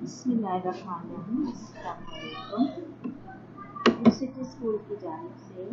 बिस्मिल्लाहिर्रहमानिर्रहीम। अस्सलाम वालेकुम। सिटी स्कूल की जानिब से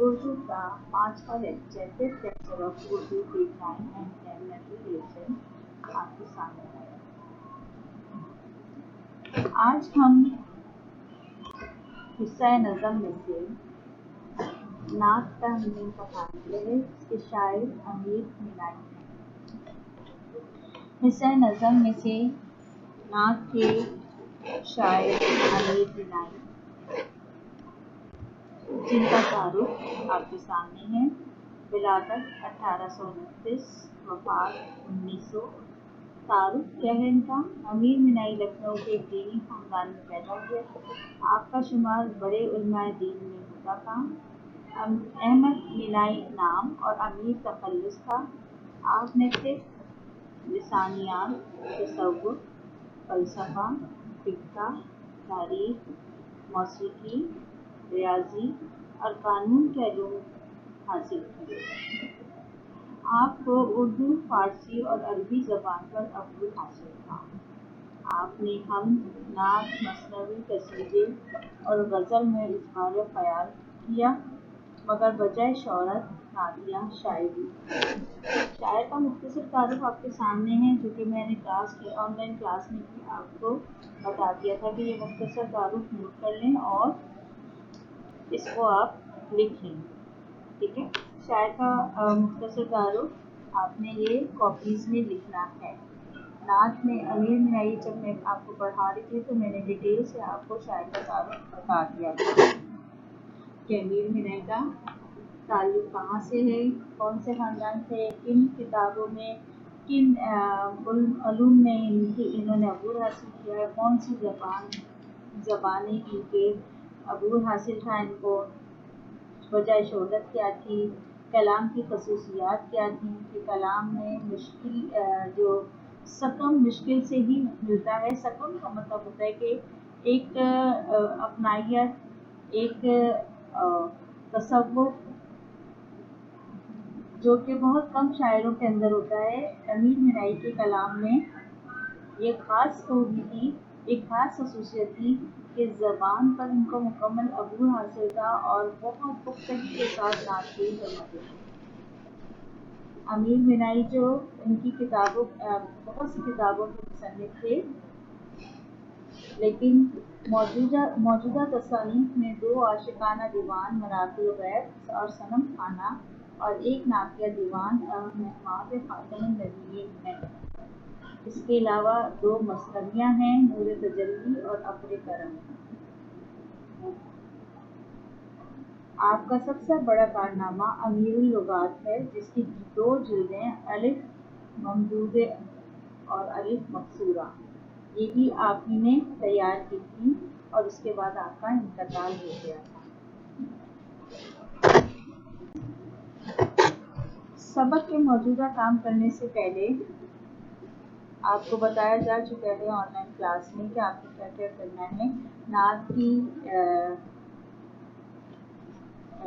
उर्दू का 5वां lecture, fifth lecture of Urdu grade 9 and 10 matriculation आपके सामने है। आज हम हिस्सा नज़म में से नात का हमने पढ़ाने हैं। इसके शायर अमीर मिनाई हैं। हिस्सा नज़म में से नात के शायर अमीर मिनाई, जिनका तारुफ आपके सामने है। विलादत 1829, वफात 1900। तारुफ क्या है इनका? अमीर मिनाई लखनऊ के एक दीनी खानदान में पैदा हुए। आपका शुमार बड़े उलमाए दीन में होता था। अहमद मिनाई नाम और अमीर तखल्लुस था। आपने फिर लिसानियात, तसव्वुफ, फ़लसफ़ा, फ़िक़्ह, तारीख़, मौसीकी, रियाज़ी और कानून के इल्म हासिल किए। आपको उर्दू, फ़ारसी और अरबी ज़बान पर अव्वल हासिल था। आपने हम्द, नात, मसनवी, कसीदे और गज़ल में इज़हार ख़याल किया, मगर बजाय शोहरत नातिया शायरी। शायर का मुख्तसर तारुफ आपके सामने है, जो कि मैंने ऑनलाइन क्लास में भी आपको बता दिया था कि ये मुख्तसर तारुफ नोट कर लें और इसको आप लिख लें। ठीक है, शायर का मुख्तसर तारुफ आपने ये कॉपीज़ में लिखना है। नात में अमीर मिनाई जब मैं आपको पढ़ा रही थी तो मैंने डिटेल से आपको शायर का तारुफ बता दिया था कि अमीर मिनाई का ताल्लुक़ कहाँ से है, कौन से ख़ानदान से, किन किताबों में, किन उलूम में इन्होंने अबूर हासिल किया है, कौन सी ज़बानें इनके अबूर हासिल था इनको, वजह शोहरत क्या थी, कलाम की खसूसियात क्या थी कि कलाम में जो सकम मुश्किल से ही मिलता है। सकम का मतलब होता है कि एक अपनाइयत, एक तसव्वुफ जो कि बहुत कम शायरों के अंदर होता है। अमीर मिनाई के कलाम में ये ख़ास खूबी थी, एक ख़ास खसूसियत थी कि ज़बान पर उनको मुकम्मल अबूर हासिल था और बहुत पुख्तगी के साथ नाज़रीन फरमाते थे। अमीर मिनाई जो इनकी किताबों बहुत सी किताबों के मुसन्निफ़ थे, लेकिन मौजूदा तसानीफ़ में 2 आशिकाना दीवान मराक़िल ग़ैब और सनम खाना और एक नातिया दीवान महमाद ख़ातमुन नबीय्यीन है। इसके अलावा 2 मसनवियाँ हैं, नूर तजल्ली और अब्र करम। आपका सबसे बड़ा कारनामा अमीरुल लुगात है, जिसकी 2 जिल्दें अलिफ ममदूद और अलिफ मकसूरा ये भी आप ही ने तैयार की थी और उसके बाद आपका इंतकाल हो गया था। सबक के मौजूदा काम करने से पहले आपको बताया जा चुका है ऑनलाइन क्लास में कि आपको क्या क्या करना है। नात की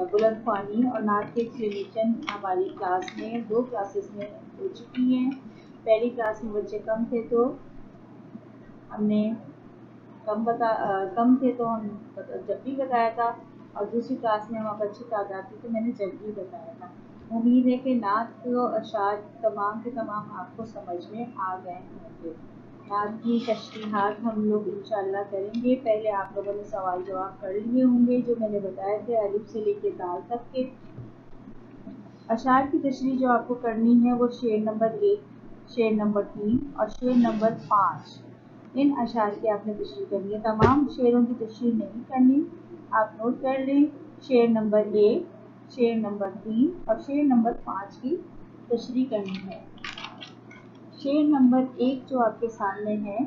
बुलंदख्वानी और नात के एक्सप्लेनेशन हमारी क्लास में 2 क्लासेस में हो चुकी हैं। पहली क्लास में बच्चे कम थे तो हमने कम थे तो हम जब भी बताया था, और दूसरी क्लास में हम अच्छी तादाद थी तो मैंने जब भी बताया था। उम्मीद है कि नात को अशार तमाम के तमाम आपको समझ में आ गए होंगे। नात की तशरीहात हम लोग इंशाअल्लाह करेंगे। पहले आप लोगों ने सवाल जवाब कर लिए होंगे जो मैंने बताए थे, अलिफ से लेकर दाल तक के। अशार की तशरीह जो आपको करनी है वो शेर नंबर 1, शेर नंबर 3 और शेर नंबर 5, इन अशार की आपने तशरीह करनी है। तमाम शेरों की तशरीह नहीं करनी, आप नोट कर लें। शेर नंबर 1, शेर नंबर 3 और शेर नंबर 5 की तशरीह करनी है। शेर नंबर 1 जो आपके सामने है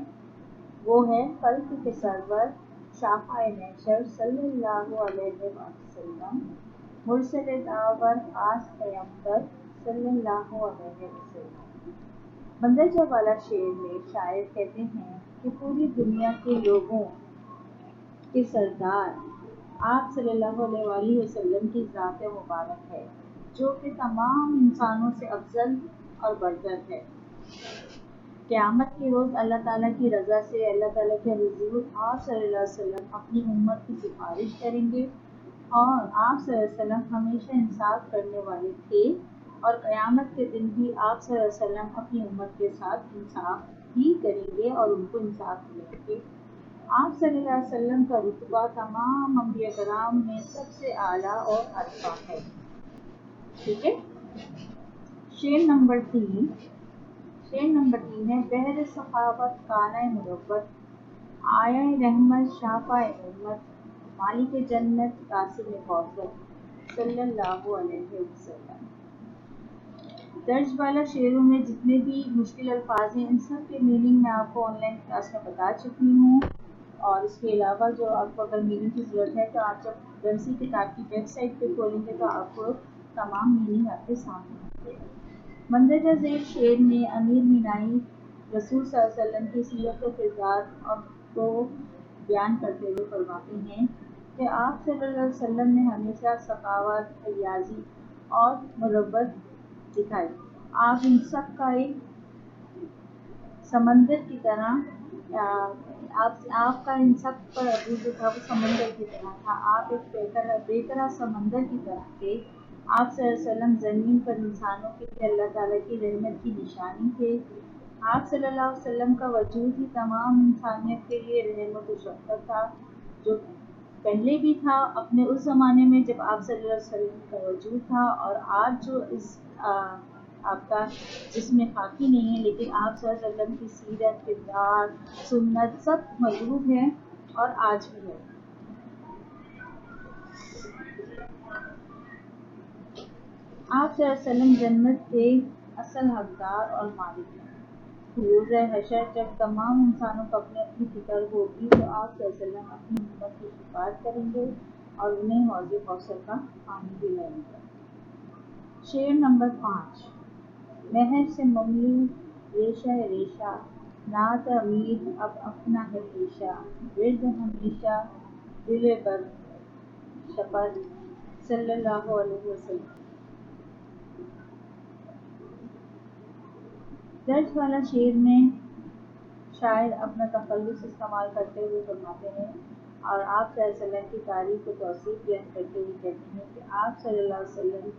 वो है खल्क़ के सरवर शाफ़ाए महशर सल्लल्लाहु अलैहि वसल्लम, मुरसले दावर खास पैगंबर सल्लल्लाहु अलैहि वसल्लम। मंदरजा वाला शेर में शायर कहते हैं कि पूरी दुनिया के लोगों के सरदार आप सल्लल्लाहु अलैहि वसल्लम की ज़ात मुबारक है, जो कि तमाम इंसानों से अफजल और बढ़कर है। قیامت کے روز اللہ تعالیٰ کی رضا سے اللہ تعالیٰ کے حضور آپ صلی اللہ علیہ وسلم اپنی امت کی سفارش کریں گے، اور آپ صلی اللہ علیہ وسلم ہمیشہ انصاف کرنے والے تھے، اور قیامت کے دن بھی آپ صلی اللہ علیہ وسلم اپنی امت کے ساتھ انصاف ہی کریں گے اور ان کو انصاف ملیں گے۔ آپ صلی اللہ علیہ وسلم کا رتبہ تمام انبیاء کرام میں سب سے اعلیٰ اور ارفع ہے۔ ٹھیک ہے، شعر نمبر 3 ہے بحر سخاوت کانۂ مروت، آیا رحمت شافع امت، مالک جنت قاسم کوثر صلی اللہ علیہ وسلم۔ درج بالا شعروں میں جتنے بھی مشکل الفاظ ہیں ان سب کے میننگ میں آپ کو آن لائن کلاس میں بتا چکی ہوں، اور اس کے علاوہ جو آپ کو اگر میننگ کی ضرورت ہے تو آپ جب درسی کتاب کی ویب سائٹ پہ کھولیں گے تو آپ کو تمام میننگ آپ کے سامنے ہوں گے۔ مندرجہ ذیل شعر میں امیر مینائی رسول صلی اللہ علیہ وسلم کی سیرت و کردار کو بیان کرتے ہوئے فرماتے ہیں کہ آپ صلی اللہ علیہ وسلم نے ہمیشہ سخاوت، فیاضی اور مروت دکھائی۔ آپ ان سب کا ایک سمندر کی طرح آپ کا ان سب پر عبور جو تھا وہ سمندر کی طرح تھا۔ آپ ایک بے طرح سمندر کی طرح تھے۔ آپ صلی اللہ علیہ وسلم زمین پر انسانوں کے لیے اللہ تعالیٰ کی رحمت کی نشانی تھے۔ آپ صلی اللہ علیہ وسلم کا وجود ہی تمام انسانیت کے لیے رحمت و شفقت تھا، جو پہلے بھی تھا اپنے اس زمانے میں جب آپ صلی اللہ علیہ وسلم کا وجود تھا، اور آج جو اس آپ کا جسم خاکی نہیں ہے، لیکن آپ صلی اللہ علیہ وسلم کی سیرت، کردار، سنت سب موجود ہے اور آج بھی ہے۔ آپ صلی اللہ علیہ وسلم جنت کے اصل حقدار اور مالک ہیں۔ روز حشر جب تمام انسانوں کو اپنی اپنی فکر ہوگی تو آپ صلی اللہ علیہ وسلم اپنی امت کی شفاعت کریں گے اور انہیں حوض کوثر کا پانی پلائیں گے۔ شعر نمبر 5 مہر سے مملو ریشہ ریشہ، نعت امید اب اپنا ہے پیشہ، ورد ہمیشہ دل بر شپر صلی اللہ علیہ وسلم۔ درج والا شعر میں شاعر اپنا تخلص استعمال کرتے ہوئے فرماتے ہیں اور آپ صلی اللہ علیہ وسلم کی تعریف و توصیف بیان کرتے ہوئے کہتے ہیں کہ آپ صلی اللہ علیہ وسلم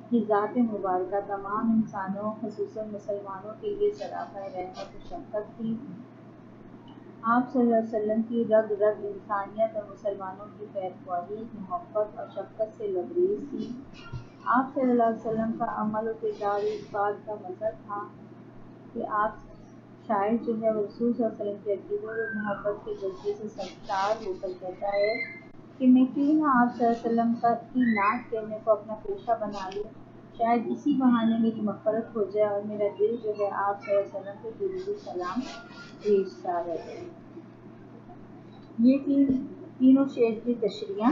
کی ذات مبارکہ تمام انسانوں خصوصاً مسلمانوں کے لیے سراپا رحمت و شفقت تھی۔ آپ صلی اللہ علیہ وسلم کی رگ رگ انسانیت اور مسلمانوں کی خیر خواہی، محبت اور شفقت سے لبریز تھی۔ آپ صلی اللہ علیہ وسلم کا عمل و کردار اس بات کا مظہر تھا کہ آپ شاعر جو ہے وہ رسول صلی اللہ علیہ وسلم کے عقیدے اور محبت کے جذبے سے سرشار ہو کر کہتا ہے کہ میں کیوں نہ آپ صلی اللہ علیہ وسلم کی نعت کہنے کو اپنا پیشہ بنا لوں، شاید اسی بہانے میری مغفرت ہو جائے اور میرا دل جو ہے آپ صلی اللہ علیہ وسلم کو درود و سلام بھیجتا رہے۔ یہ تینوں شعر کی تشریحاں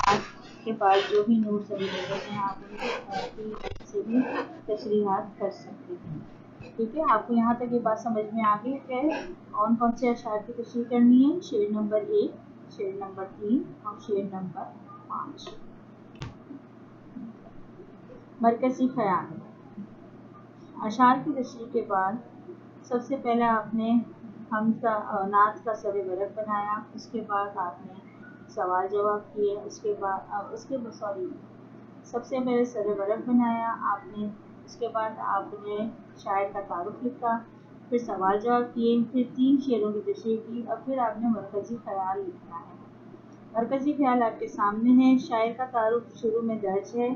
آج کے بعد جو بھی نوٹس اویلیبل ہیں آپ ان کی سے بھی تشریحات کر سکتے ہیں۔ ٹھیک ہے، آپ کو یہاں تک یہ بات سمجھ میں آ گئی کہ کون سے اشعار کی تشریح کرنی ہے؟ شعر نمبر 1، شعر نمبر 3 اور شعر نمبر 5۔ مرکزی خیال، اشعار کی تشریح کے بعد سب سے پہلے آپ نے نعت کا سر ورق بنایا، اس کے بعد آپ نے سوال جواب کیے، سب سے پہلے سر ورق بنایا آپ نے، اس کے بعد آپ نے شاعر کا تعارف لکھا، پھر سوال جواب کیے، پھر 3 شعروں کی تشریح کی، اور پھر آپ نے مرکزی خیال لکھنا ہے۔ مرکزی خیال آپ کے سامنے ہے۔ شاعر کا تعارف شروع میں درج ہے۔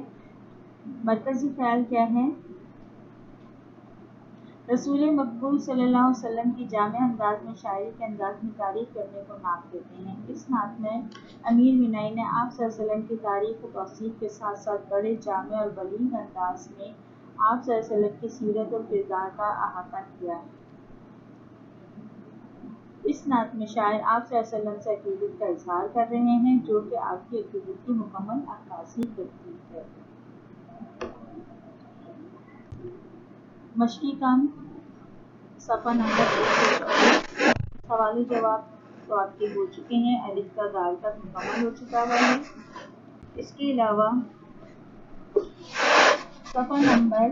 مرکزی خیال کیا ہے؟ رسول مقبول صلی اللہ علیہ وسلم کی جامع انداز میں شاعری کے انداز میں تعریف کرنے کو نعت کہتے ہیں۔ اس نعت میں امیر مینائی نے آپ صلی اللہ علیہ وسلم کی تعریف و توصیف کے ساتھ ساتھ بڑے جامع اور بلیغ انداز میں آپ صلی اللہ علیہ وسلم کی سیرت اور کردار کا احاطہ کیا ہے۔ اس نعت میں شاعر آپ صلی اللہ علیہ وسلم سے عقیدت کا اظہار کر رہے ہیں، جو کہ آپ کی عقیدت کی مکمل عکاسی کرتی ہے۔ مشقی کام صفحہ نمبر 1، سوال و جواب تو آپ کے ہو چکے ہیں، الف کا دال تک مکمل ہو چکا ہے۔ اس کے علاوہ صفحہ نمبر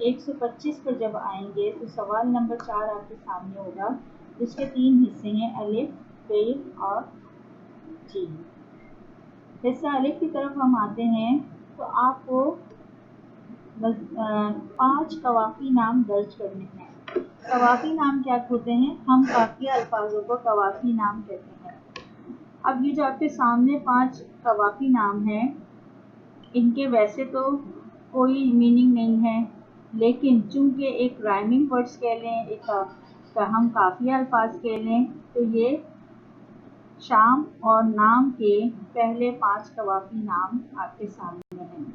125 पर जब आएंगे तो सवाल नंबर 4 आपके सामने होगा, जिसके 3 हिस्से हैं, अलिफ, बे और जी। हिस्सा अलिफ की तरफ हम आते हैं तो आपको 5 कवाफी नाम दर्ज करने हैं। कवाफी नाम क्या होते हैं? हम काफिया अल्फाजों को कवाफी नाम कहते हैं। अब ये जो आपके सामने 5 कवाफी नाम हैं, इनके वैसे तो कोई मीनिंग नहीं है, लेकिन चूंकि एक राइमिंग वर्ड्स कह लें, एक हम काफिया अल्फाज कह लें, तो ये शाम और नाम के पहले 5 कवाफी नाम आपके सामने हैं।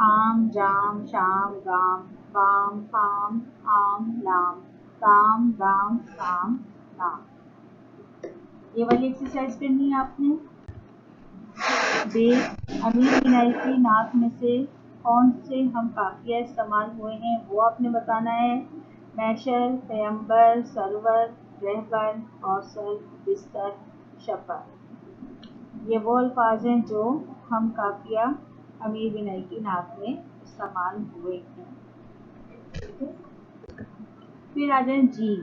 आम, जाम, शाम, गाम, बाम, फाम, आम, लाम, ताम, दाम, काम, नाम। ये वाली एक्सरसाइज करनी है आपने। बे, अमीर बिनाई की नात में से कौन से हम काफिया इस्तेमाल हुए हैं वो आपने बताना है। मैशर, पैगंबर, सरवर, रहबर, औसल, बिस्तर, शफर। ये वो अल्फाज हैं जो हम काफिया अमीर बिनाई की नात में इस्तेमाल हुए हैं। फिर आ जाए जी।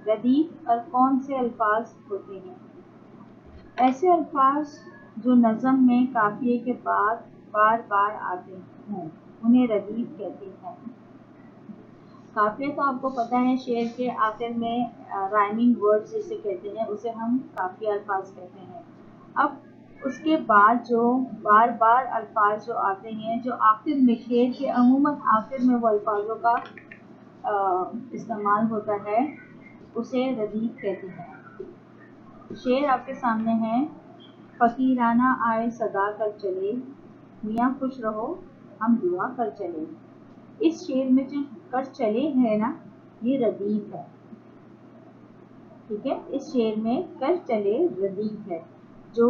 रदीफ और कौन से अल्फाज होते हैं? ऐसे अल्फाज जो नज़म में काफिये के बाद बार बार आते हों, उन्हें रदीफ कहते हैं। काफिया तो आपको पता है, शेर के आखिर में राइमिंग वर्ड्स जिसे कहते हैं, उसे हम काफिया अल्फाज कहते हैं। अब उसके बाद जो बार बार अल्फाज जो आते हैं, जो आखिर में, शेर के अमूमन आखिर में वो अल्फाजों का इस्तेमाल होता है, उसे रदीफ कहते हैं। शेर आपके सामने है। फकीराना आए सदा कर चले, मियाँ खुश रहो हम दुआ कर चले। इस शेर में जो कर चले है ना, ये रदीफ है। ठीक है, इस शेर में कर चले रदीफ है, जो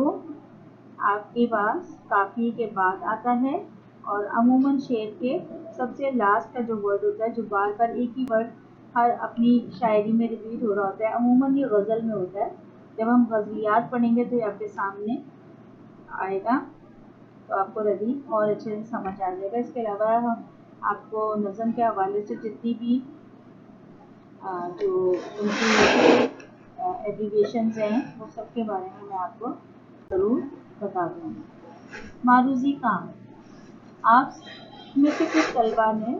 आपके पास काफिये के बाद आता है और अमूमन शेर के सबसे लास्ट का जो वर्ड होता है, जो बार बार एक ही वर्ड हर अपनी शायरी में रिपीट हो रहा होता है, अमूमन ये गज़ल में होता है। जब हम गज़लियात पढ़ेंगे तो ये आपके सामने आएगा, तो आपको रदीफ और अच्छे से समझ आ जाएगा। इसके अलावा हम आपको नज़म के हवाले से जितनी भी जो उनकी एब्रीविएशंस हैं, वो सब के बारे में मैं आपको ज़रूर बता दूँगी। मारूज़ी काम। आप में से कुछ तलबा ने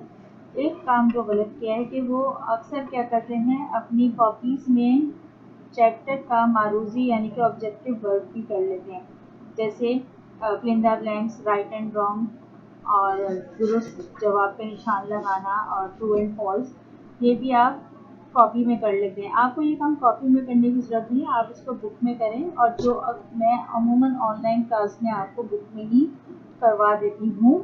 एक काम जो गलत किया है कि वो अक्सर क्या करते हैं, अपनी कॉपीज़ में चैप्टर का मारूज़ी यानी कि ऑब्जेक्टिव वर्ब भी कर लेते हैं, जैसे fill in the blanks, right and wrong, और दुरुस्त जवाब पे निशान लगाना, और ट्रू एंड फॉल्स, ये भी आप कॉपी में कर लेते हैं। आपको ये काम कॉपी में करने की ज़रूरत नहीं है, आप इसको बुक में करें, और जो मैं अमूमन ऑनलाइन क्लास में आपको बुक में ही करवा देती हूँ।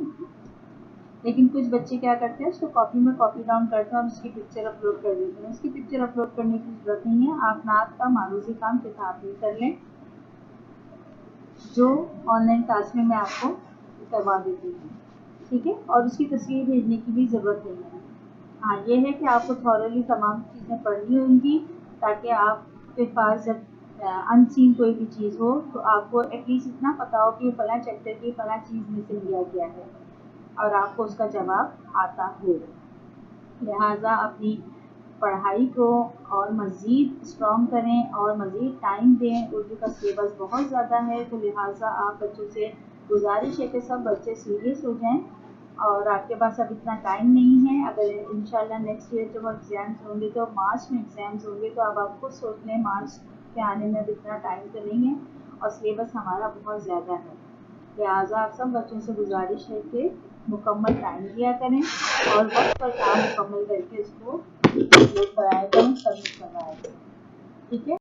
लेकिन कुछ बच्चे क्या करते हैं, उसको कॉपी में कॉपी डाउन करते हैं और उसकी पिक्चर अपलोड कर देते हैं। उसकी पिक्चर अपलोड करने की ज़रूरत नहीं है, आप नात का मारूज़ी काम किताब में कर लें, जो ऑनलाइन क्लास में मैं आपको करवा देती हूँ। ठीक है, और उसकी तस्वीर भेजने की भी ज़रूरत नहीं है। हाँ, ये है कि आपको थॉरली तमाम चीज़ें पढ़नी होंगी, ताकि आपके पास जब अनसीन कोई भी चीज़ हो तो आपको एटलीस्ट इतना पता हो कि फलां चैप्टर की फलां चीज़ में से लिया गया है और आपको उसका जवाब आता हो। लिहाजा अपनी पढ़ाई को और मज़ीद स्ट्रॉन्ग करें और मज़ीद टाइम दें। उर्दू का सिलेबस बहुत ज़्यादा है, तो लिहाजा आप बच्चों से गुजारिश है कि सब बच्चे सीरियस हो जाएं, और आपके पास अब इतना टाइम नहीं है। अगर इंशाल्लाह नेक्स्ट ईयर जब एग्ज़ाम्स होंगे तो मार्च में एग्ज़ाम्स होंगे, तो अब आप खुद सोच लें मार्च के आने में अब इतना टाइम तो नहीं है और सिलेबस हमारा बहुत ज़्यादा है। लिहाजा आप सब बच्चों से गुजारिश है कि मुकम्मल टाइम दिया करें और वक्त पर काम मुकम्मल करके इसको अपलोड कराया करें, सबमिट करवाया करें। ठीक है।